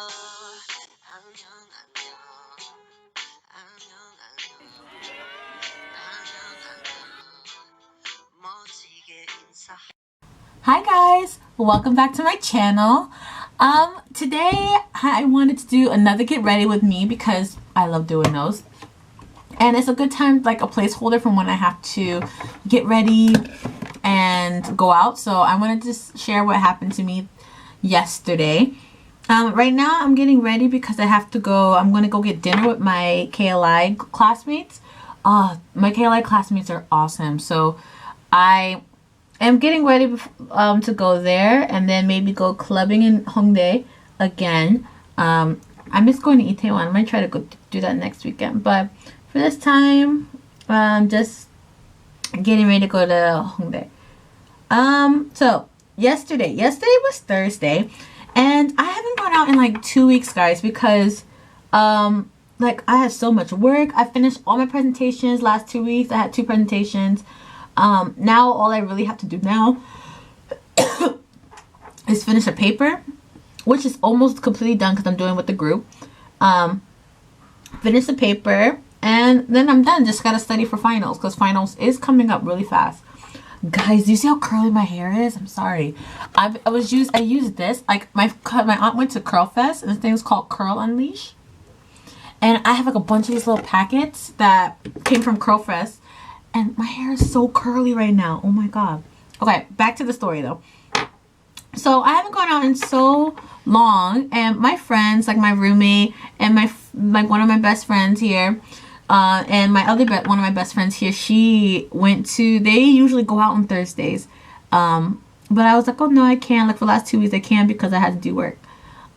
Hi guys, welcome back to my channel. Today I wanted to do another get ready with me because I love doing those. And it's a good time, like a placeholder from when I have to get ready and go out. So I wanted to share what happened to me yesterday. Right now I'm getting ready because I have to go. I'm going to go get dinner with my KLI classmates. My KLI classmates are awesome. So I'm getting ready to go there and then maybe go clubbing in Hongdae again. I miss going to Itaewon. I might try to go do that next weekend. But for this time, just getting ready to go to Hongdae. So yesterday was Thursday, and I haven't gone out in like 2 weeks, guys, because like I have so much work. I finished all my presentations last 2 weeks. I had 2 presentations. Now all I really have to do now is finish a paper, which is almost completely done because I'm doing it with the group. Finish the paper, and then I'm done. Just gotta study for finals because finals is coming up really fast. Guys, do you see how curly my hair is? I'm sorry. I used this. Like my aunt went to Curl Fest, and this thing is called Curl Unleash. And I have like a bunch of these little packets that came from Curl Fest. And my hair is so curly right now. Oh my god. Okay, back to the story though. So I haven't gone out in so long, and my friends, like my roommate and one of my best friends here, and one of my best friends here, they usually go out on Thursdays. But I was like, oh no, I can't. Like for the last 2 weeks I can't because I had to do work.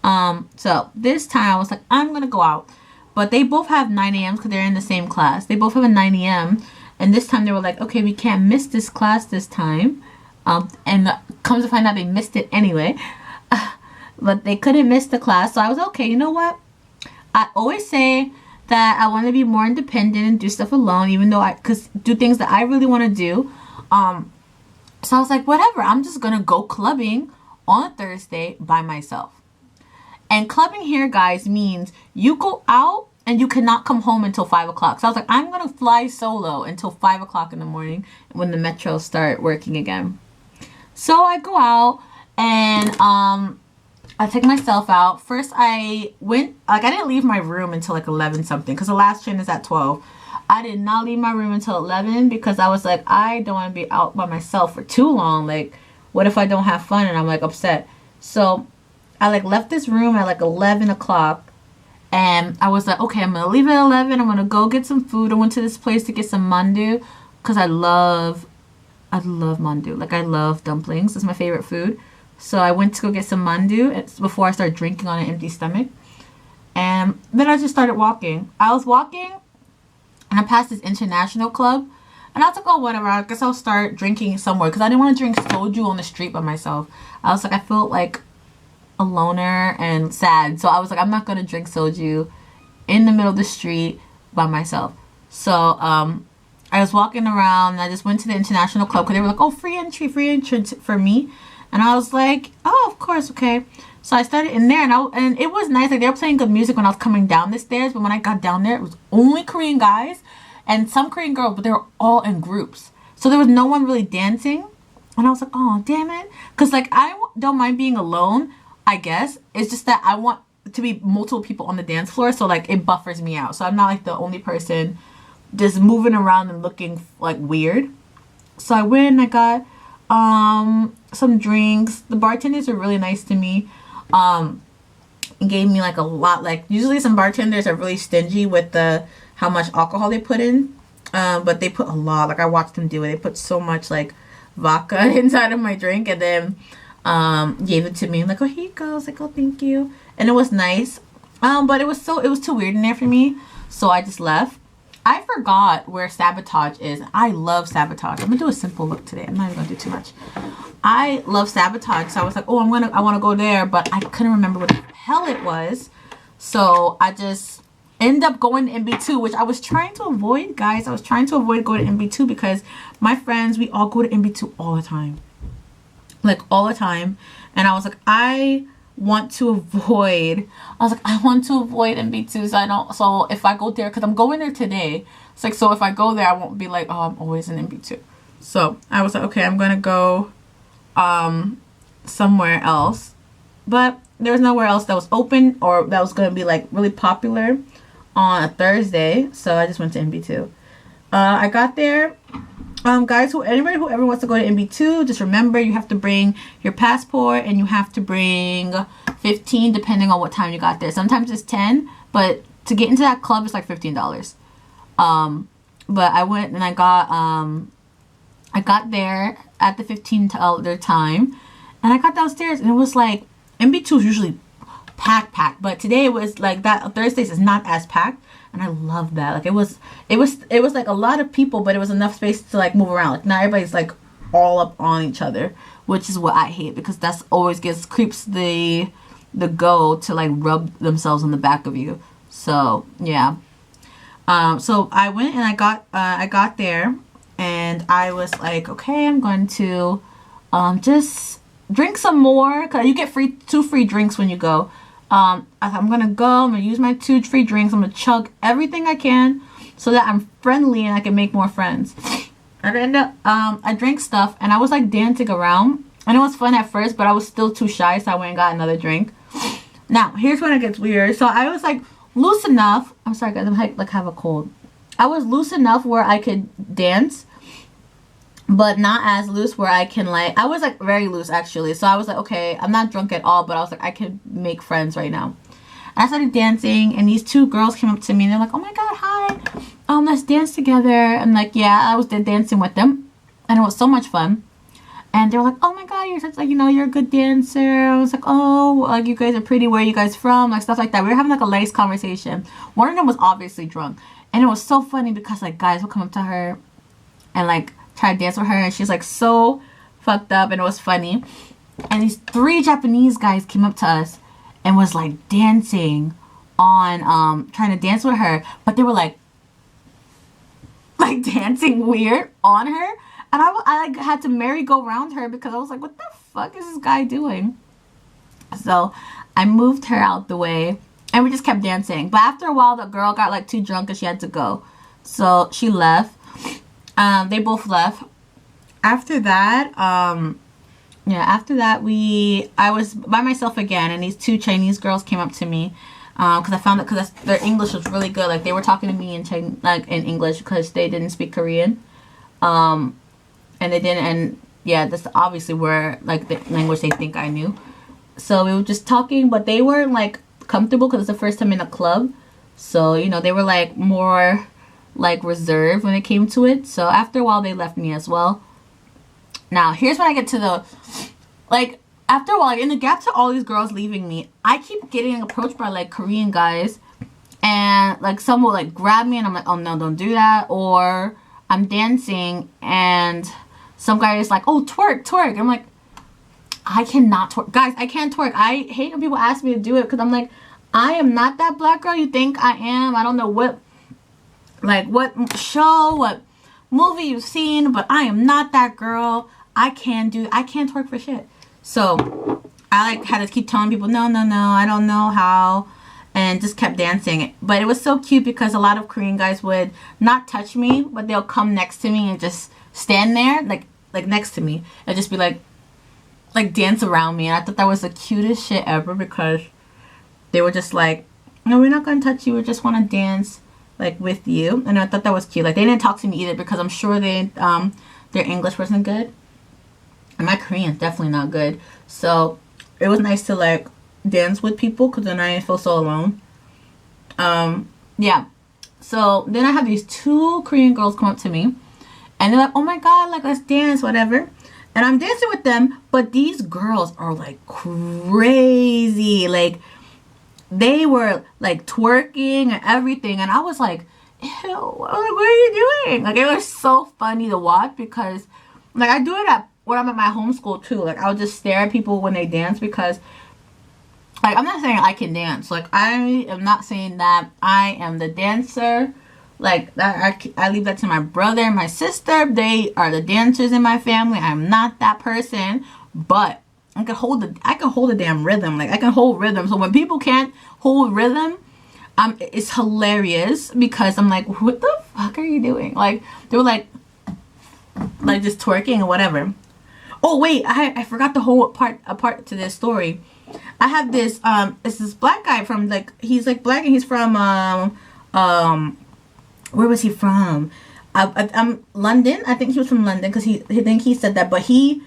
So this time I was like, I'm gonna go out. But they both have 9 a.m. because they're in the same class. They both have a 9 a.m. And this time they were like, okay, we can't miss this class this time. And comes to find out they missed it anyway. But they couldn't miss the class. So I was okay, you know what? I always say that I want to be more independent and do stuff alone, even though do things that I really want to do. So I was like, whatever, I'm just going to go clubbing on a Thursday by myself. And clubbing here, guys, means you go out and you cannot come home until 5 o'clock. So I was like, I'm going to fly solo until 5 o'clock in the morning when the metros start working again. So I go out and I take myself out. First I didn't leave my room until like 11 something because the last train is at 12. I did not leave my room until 11 because I was like, I don't want to be out by myself for too long. Like, what if I don't have fun and I'm like upset? So I like left this room at like 11 o'clock. And I was like, okay, I'm going to leave at 11. I'm going to go get some food. I went to this place to get some mandu because I love mandu. Like, I love dumplings. It's my favorite food. So I went to go get some mandu before I started drinking on an empty stomach. And then I just started walking. I was walking, and I passed this international club. And I was like, oh, whatever. I guess I'll start drinking somewhere because I didn't want to drink soju on the street by myself. I was like, I felt like a loner and sad, so I was like, I'm not gonna drink soju in the middle of the street by myself. So I was walking around and I just went to the international club because they were like, oh, free entry for me. And I was like, oh, of course, okay. So I started in there, and it was nice. Like, they were playing good music when I was coming down the stairs, but when I got down there, it was only Korean guys and some Korean girls, but they were all in groups, so there was no one really dancing. And I was like, oh, damn it, because like I don't mind being alone, I guess. It's just that I want to be multiple people on the dance floor, so like it buffers me out. So I'm not like the only person just moving around and looking like weird. So I went and I got some drinks. The bartenders were really nice to me. Gave me like a lot. Like usually some bartenders are really stingy with how much alcohol they put in. But they put a lot. Like I watched them do it. They put so much like vodka inside of my drink and then gave it to me. I'm like, oh, here you go. I was like, oh, thank you. And it was nice. But it was too weird in there for me. So I just left. I forgot where Sabotage is. I love Sabotage. I'm gonna do a simple look today. I'm not even gonna do too much. I love Sabotage. So I was like, oh, I want to go there, but I couldn't remember what the hell it was. So I just ended up going to MB2, which I was trying to avoid, guys. I was trying to avoid going to MB2 because my friends, we all go to MB2 all the time. Like all the time. And I was like, I want to avoid. I was like, I want to avoid MB2, so I don't. So if I go there, because I'm going there today, it's like, so if I go there, I won't be like, oh, I'm always in MB2. So I was like, okay, I'm gonna go somewhere else, but there was nowhere else that was open or that was gonna be like really popular on a Thursday. So I just went to MB2. I got there. Guys, anybody who ever wants to go to MB2, just remember you have to bring your passport and you have to bring 15 depending on what time you got there. Sometimes it's 10, but to get into that club it's like $15. But I went and I got there at the 15 their time, and I got downstairs and it was like MB2 is usually packed, but today it was like that. Thursdays is not as packed. And I love that. Like it was like a lot of people, but it was enough space to like move around. Like not everybody's like all up on each other, which is what I hate, because that's always creeps the go to like rub themselves on the back of you. So yeah. So I went and I got there and I was like, okay, I'm going to just drink some more, cause you get two free drinks when you go. I'm gonna use my 2 free drinks. I'm gonna chug everything I can so that I'm friendly and I can make more friends. And then I drank stuff and I was like dancing around, and it was fun at first, but I was still too shy, so I went and got another drink. Now here's when it gets weird. So I was like loose enough. I'm sorry guys, I like have a cold. I was loose enough where I could dance, but not as loose where I can like, I was like very loose actually. So I was like, okay, I'm not drunk at all, but I was like, I could make friends right now. And I started dancing and these 2 girls came up to me and they're like, oh my God, hi. Let's dance together. And like, yeah, I was dancing with them and it was so much fun. And they were like, oh my God, you're such like, you're a good dancer. I was like, oh, like you guys are pretty. Where are you guys from? Like stuff like that. We were having like a nice conversation. One of them was obviously drunk. And it was so funny because like guys would come up to her and like try to dance with her, and she's like so fucked up, and it was funny. And these 3 Japanese guys came up to us and was like dancing on trying to dance with her, but they were like dancing weird on her, and I like had to merry-go-round her because I was like, what the fuck is this guy doing? So I moved her out the way and we just kept dancing. But after a while the girl got like too drunk and she had to go, so she left. They both left. After that, I was by myself again, and these 2 Chinese girls came up to me, because I found that because their English was really good. Like they were talking to me in in English because they didn't speak Korean, and they didn't. And yeah, that's obviously where like the language they think I knew. So we were just talking, but they weren't like comfortable because it's the first time in a club. So they were like more like reserved when it came to it. So after a while they left me as well. Now here's when I get to the like after a while, like, in the gap to all these girls leaving me, I keep getting approached by like Korean guys, and like some will like grab me and I'm like, oh no, don't do that. Or I'm dancing and some guy is like, oh, twerk. I'm like, I cannot twerk, guys. I can't twerk. I hate when people ask me to do it because I'm like, I am not that black girl you think I am. I don't know what show, what movie you've seen, but I am not that girl. I can't twerk for shit. So I like had to keep telling people, no, I don't know how, and just kept dancing. But it was so cute because a lot of Korean guys would not touch me, but they'll come next to me and just stand there like next to me and just be like dance around me. And I thought that was the cutest shit ever because they were just like, no, we're not gonna touch you, we just want to dance like with you. And I thought that was cute. Like they didn't talk to me either because I'm sure their English wasn't good and my Korean's definitely not good. So it was nice to like dance with people because then I didn't feel so alone. Yeah. So then I have these 2 Korean girls come up to me and they're like, oh my God, like let's dance, whatever. And I'm dancing with them, but these girls are like crazy. Like they were like twerking and everything, and I was like, ew, what are you doing? Like it was so funny to watch because like I do it when I'm at my home school too. Like I'll just stare at people when they dance because like I'm not saying I can dance. Like I am not saying that I am the dancer. Like that I leave that to my brother and my sister. They are the dancers in my family. I'm not that person. But I can hold the damn rhythm. Like I can hold rhythm. So when people can't hold rhythm, it's hilarious because I'm like, what the fuck are you doing? Like they were like just twerking or whatever. Oh wait, I forgot the whole part to this story. I have this it's this black guy from like, he's like black and he's from where was he from? London. I think he was from London because he said that, but he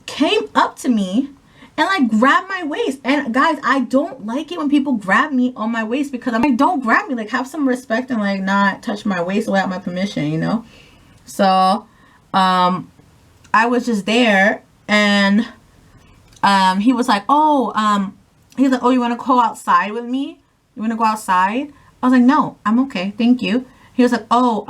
came up to me and like grabbed my waist. And guys, I don't like it when people grab me on my waist because I'm like, don't grab me. Like have some respect and like not touch my waist without my permission, you know? So I was just there and he was like, oh, he's like, oh, you want to go outside with me? You want to go outside? I was like, no, I'm okay. Thank you. He was like, oh,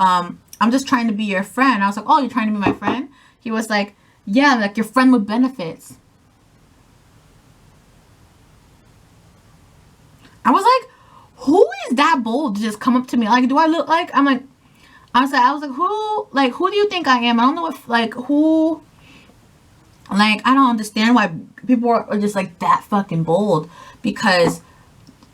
I'm just trying to be your friend. I was like, oh, you're trying to be my friend? He was like, yeah, like your friend with benefits. I was like, who is that bold to just come up to me? Like, do I look like, I was like, who do you think I am? I don't know if, like, who, like, I don't understand why people are just, like, that fucking bold. Because,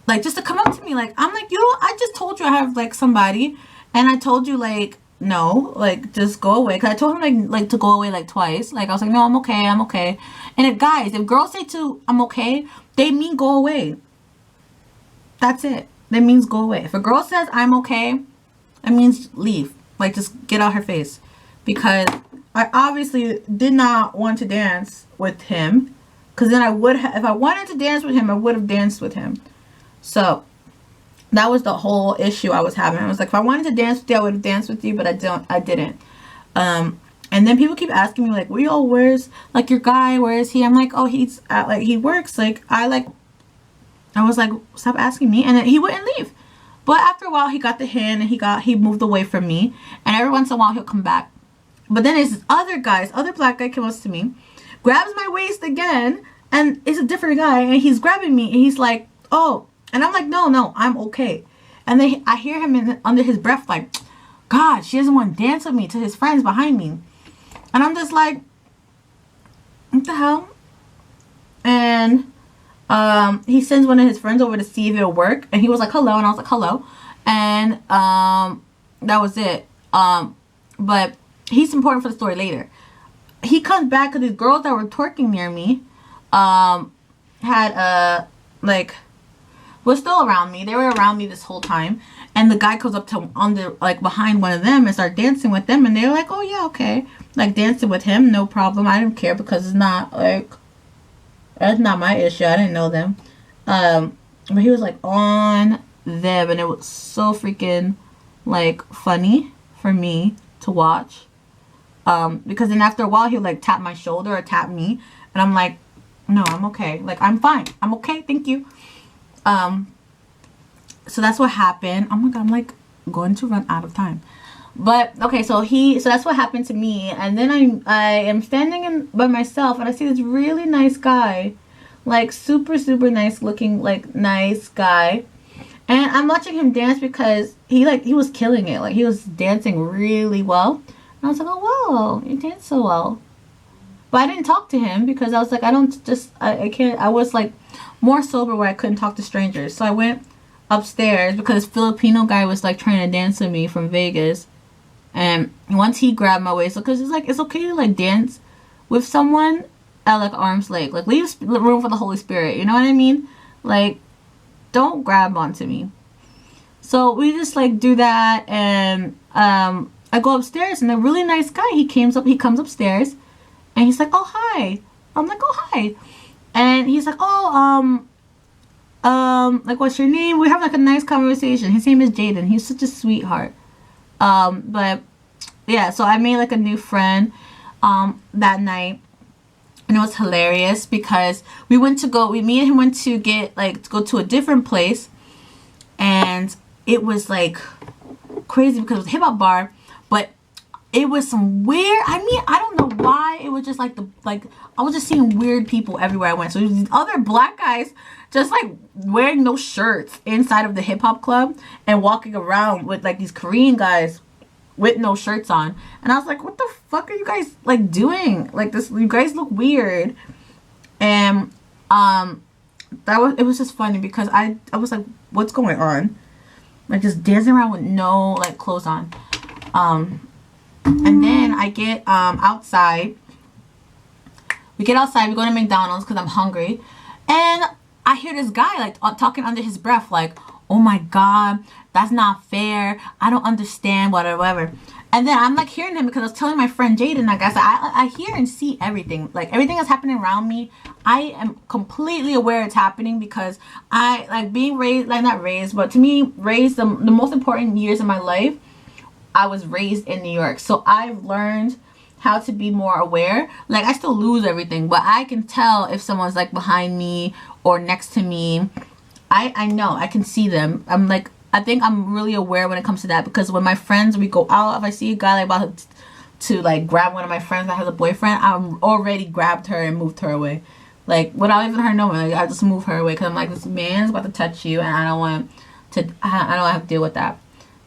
like, just to come up to me, like, I'm like, I just told you I have, like, somebody. And I told you, like, no, like, just go away. Because I told him, like, to go away, like, twice. Like, I was like, no, I'm okay, I'm okay. And if, guys, if girls say I'm okay, they mean go away. That's it. That means go away. If a girl says I'm okay, it means leave. Like, just get out her face. Because I obviously did not want to dance with him. Because then I would have, if I wanted to dance with him, I would have danced with him. So, that was the whole issue I was having. I was like, if I wanted to dance with you, I would have danced with you, but I didn't. And then people keep asking me, like, where's, like, your guy? Where is he? I'm like, oh, he's at, like, he works. Like, I was like, stop asking me. And then he wouldn't leave. But after a while, he got the hint and he moved away from me. And every once in a while, he'll come back. But then there's this other black guy comes to me, grabs my waist again, and it's a different guy. And he's grabbing me. And he's like, oh. And I'm like, no, I'm okay. And then I hear him under his breath like, God, she doesn't want to dance with me, to his friends behind me. And I'm just like, what the hell? And he sends one of his friends over to see if it'll work. And he was like, hello. And I was like, hello. And that was it. But he's important for the story later. He comes back because these girls that were twerking near me had was still around me. They were around me this whole time. And the guy comes up to behind one of them and start dancing with them. And they're like, oh yeah, okay. Like dancing with him, no problem. I didn't care because it's not like, that's not my issue. I didn't know them. But he was like on them. And it was so freaking like funny for me to watch. Because then after a while he'll like tap my shoulder or tap me. And I'm like, no, I'm okay. Like, I'm fine. I'm okay. Thank you. So that's what happened. Oh my God, I'm like going to run out of time. But okay, so that's what happened to me. And then I am standing by myself and I see this really nice guy, like super, super nice looking, like nice guy. And I'm watching him dance because he was killing it. Like he was dancing really well. And I was like, oh wow, you dance so well. But I didn't talk to him because I was like, I can't, I was like more sober where I couldn't talk to strangers. So I went upstairs because this Filipino guy was like trying to dance with me from Vegas. And once he grabbed my waist, because it's like, it's okay to like dance with someone at like arm's length. Like leave room for the Holy Spirit. You know what I mean? Like, don't grab onto me. So we just like do that. And I go upstairs and a really nice guy, he comes upstairs. And he's like, oh, hi. I'm like, oh, hi. And he's like, oh, like, what's your name? We have like a nice conversation. His name is Jaden. He's such a sweetheart. But yeah, so I made like a new friend, that night. And it was hilarious because me and him went to go to a different place. And it was like crazy because it was a hip hop bar. But it was some weird, I don't know why. It was just like I was just seeing weird people everywhere I went. So there was these other black guys just like wearing no shirts inside of the hip hop club and walking around with like these Korean guys with no shirts on. And I was like, what the fuck are you guys like doing? Like this, you guys look weird. And it was just funny because I was like, what's going on? Like just dancing around with no like clothes on. And then I get outside. We get outside, we go to McDonald's because I'm hungry. And I hear this guy like talking under his breath like, oh my God, that's not fair. I don't understand, whatever. And then I'm like hearing him because I was telling my friend Jaden, like I hear and see everything. Like everything that's happening around me, I am completely aware it's happening because I like being raised, like not raised, but to me, raised the most important years of my life. I was raised in New York. So I've learned how to be more aware. Like I still lose everything, but I can tell if someone's like behind me or next to me. I know, I can see them. I'm like, I think I'm really aware when it comes to that because when my friends, we go out, if I see a guy like about to like grab one of my friends that has a boyfriend, I'm already grabbed her and moved her away. Like without even her knowing, like, I just move her away because I'm like, this man's about to touch you and I don't want to have to deal with that.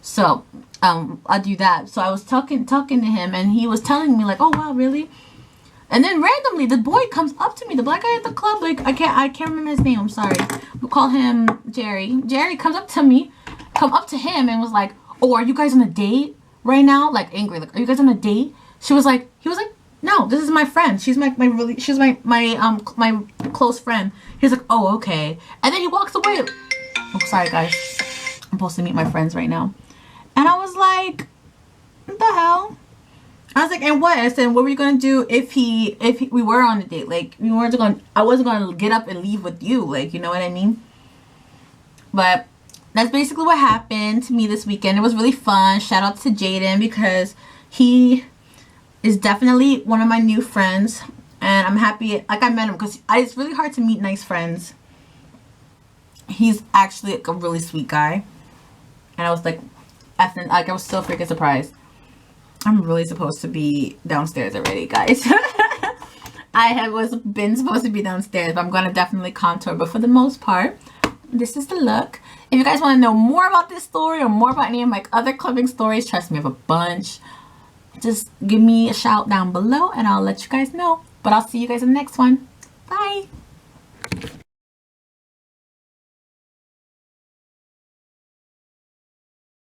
So I do that. So I was talking to him and he was telling me like, oh wow, really? And then randomly the boy comes up to me, the black guy at the club, like I can't remember his name, I'm sorry. We'll call him Jerry. Jerry comes up to him and was like, oh, are you guys on a date right now? Like angry, like, are you guys on a date? He was like, no, this is my friend. She's my close friend. He's like, oh, okay. And then he walks away. Oh, sorry guys. I'm supposed to meet my friends right now. And I was like, what the hell? I was like, and what? I said, what were you gonna do if we were on a date? Like, I wasn't gonna get up and leave with you. Like, you know what I mean? But that's basically what happened to me this weekend. It was really fun. Shout out to Jaden because he is definitely one of my new friends, and I'm happy. Like I met him because it's really hard to meet nice friends. He's actually like a really sweet guy, and I was like, I was so freaking surprised. I'm really supposed to be downstairs already, guys. been supposed to be downstairs, but I'm gonna definitely contour. But for the most part, this is the look. If you guys want to know more about this story or more about any of my other clubbing stories, trust me, I have a bunch. Just give me a shout down below and I'll let you guys know. But I'll see you guys in the next one. Bye.